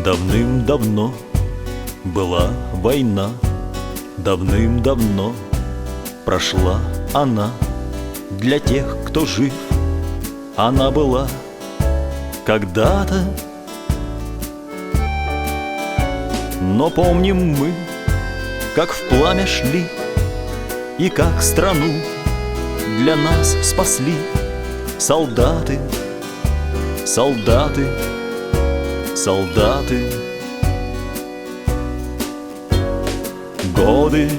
Давным-давно была война, давным-давно прошла она. Для тех, кто жив, она была когда-то. Но помним мы, как в пламя шли и как страну для нас спасли солдаты, солдаты, солдаты. Годы,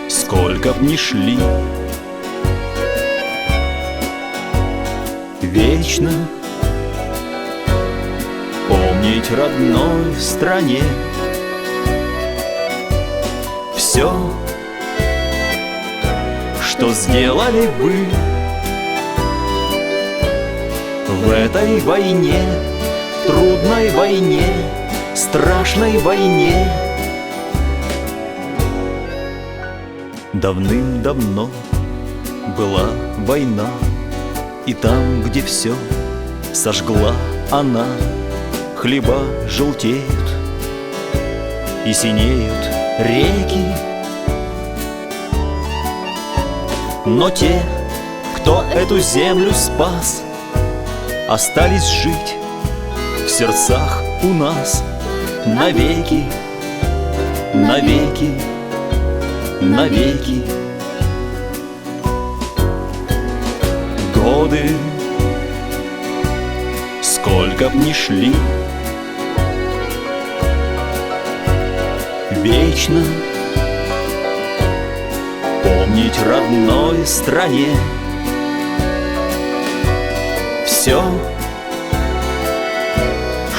сколько б ни шли, вечно помнить родной стране все, что сделали вы в этой войне, трудной войне, страшной войне. Давным-давно была война, и там, где все сожгла она, хлеба желтеют и синеют реки. Но те, кто эту землю спас, остались жить в сердцах у нас навеки, навеки, навеки. Годы, сколько б ни шли, вечно помнить родной стране все,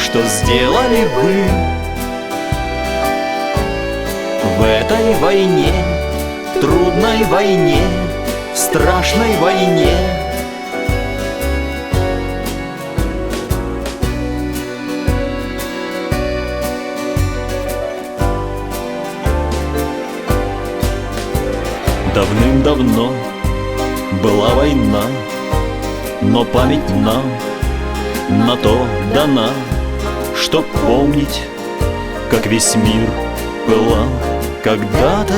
что сделали вы в этой войне, трудной войне, страшной войне. Давным-давно была война, но память нам на то дана, чтоб помнить, как весь мир пылал когда-то.